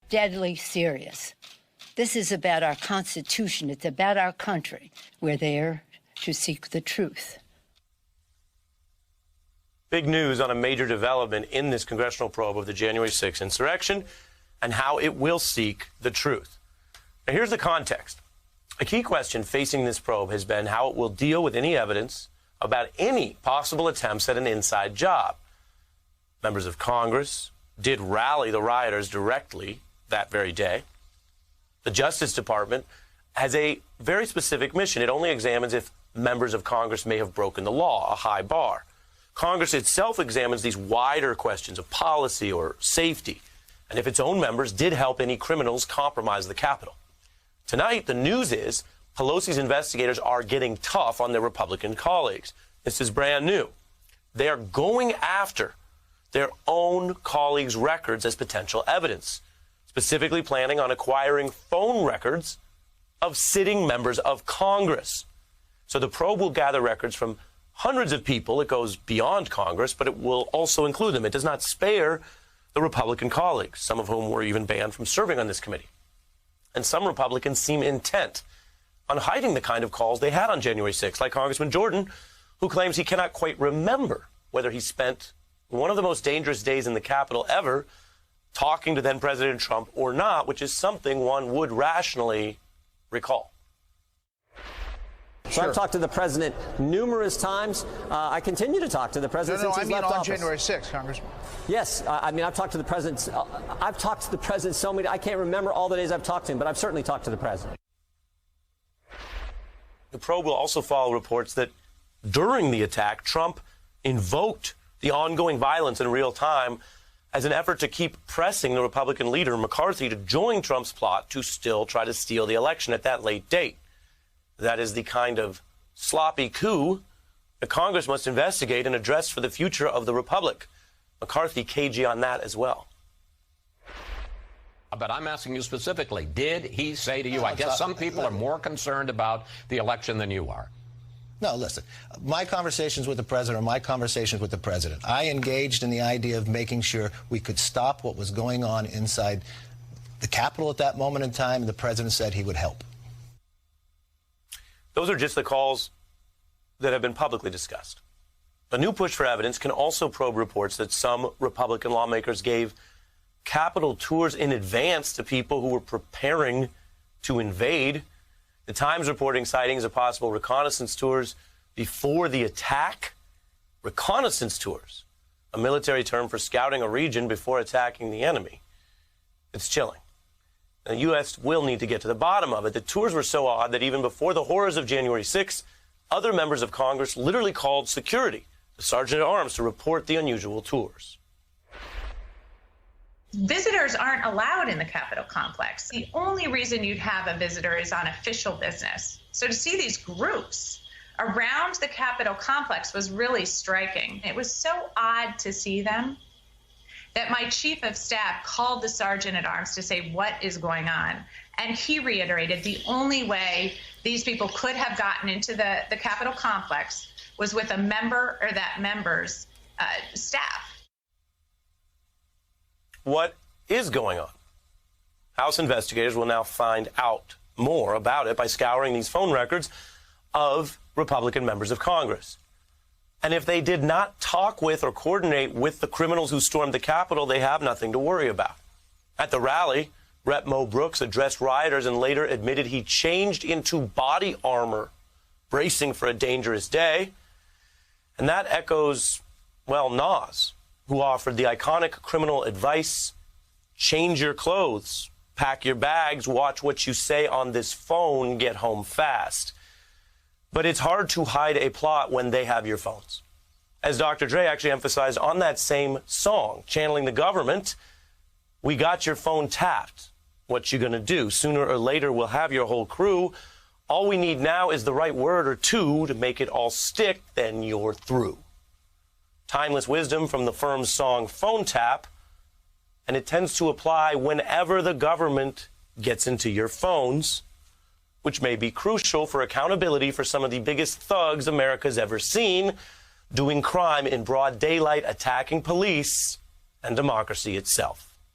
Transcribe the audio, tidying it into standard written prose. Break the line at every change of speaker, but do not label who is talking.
deadly serious. This is about our Constitution. It's about our country. We're there to seek the truth.
Big news on a major development in this congressional probe of the January 6th insurrection and how it will seek the truth. Now, here's the context. A key question facing this probe has been how it will deal with any evidence about any possible attempts at an inside job. Members of Congress did rally the rioters directly that very day. The Justice Department has a very specific mission. It only examines if members of Congress may have broken the law, a high bar. Congress itself examines these wider questions of policy or safety, and if its own members did help any criminals compromise the Capitol. Tonight, the news is Pelosi's investigators are getting tough on their Republican colleagues. This is brand new. They are going after their own colleagues' records as potential evidence, specifically planning on acquiring phone records of sitting members of Congress. So the probe will gather records from hundreds of people. It goes beyond Congress, but it will also include them. It does not spare the Republican colleagues, some of whom were even banned from serving on this committee. And some Republicans seem intent on hiding the kind of calls they had on January 6th, like Congressman Jordan, who claims he cannot quite remember whether he spent one of the most dangerous days in the Capitol ever talking to then President Trump or not, which is something one would rationally recall.
So I've talked to the president numerous times. I continue to talk to the president since he's left office.
on January 6th, Congressman.
Yes, I mean, I've talked to the president. I've talked to the president so many. I can't remember all the days I've talked to him, but I've certainly talked to the president.
The probe will also follow reports that during the attack, Trump invoked the ongoing violence in real time as an effort to keep pressing the Republican leader, McCarthy, to join Trump's plot to still try to steal the election at that late date. That is the kind of sloppy coup that Congress must investigate and address for the future of the Republic. McCarthy cagey on that as well.
But I'm asking you specifically, did he say to you, I guess some people are more concerned about the election than you are?
No, listen, my conversations with the president are my conversations with the president. I engaged in the idea of making sure we could stop what was going on inside the Capitol at that moment in time, and the president said he would help.
Those are just the calls that have been publicly discussed. A new push for evidence can also probe reports that some Republican lawmakers gave Capitol tours in advance to people who were preparing to invade. The Times reporting sightings of possible reconnaissance tours before the attack. Reconnaissance tours, a military term for scouting a region before attacking the enemy. It's chilling. The U.S. will need to get to the bottom of it. The tours were so odd that even before the horrors of January 6th, other members of Congress literally called security, the sergeant at arms, to report the unusual tours.
Visitors aren't allowed in the Capitol complex. The only reason you'd have a visitor is on official business. So to see these groups around the Capitol complex was really striking. It was so odd to see them that my chief of staff called the sergeant at arms to say, what is going on? And he reiterated the only way these people could have gotten into the Capitol complex was with a member or that member's staff.
What is going on? House investigators will now find out more about it by scouring these phone records of Republican members of Congress. And if they did not talk with or coordinate with the criminals who stormed the Capitol, they have nothing to worry about. At the rally, Rep. Mo Brooks addressed rioters and later admitted he changed into body armor, bracing for a dangerous day. And that echoes, well, Nas, who offered the iconic criminal advice, change your clothes, pack your bags, watch what you say on this phone, get home fast. But it's hard to hide a plot when they have your phones. As Dr. Dre actually emphasized on that same song, channeling the government, we got your phone tapped. What you gonna do? Sooner or later, we'll have your whole crew. All we need now is the right word or two to make it all stick, then you're through. Timeless wisdom from the firm's song Phone Tap, and it tends to apply whenever the government gets into your phones, which may be crucial for accountability for some of the biggest thugs America's ever seen, doing crime in broad daylight, attacking police and democracy itself.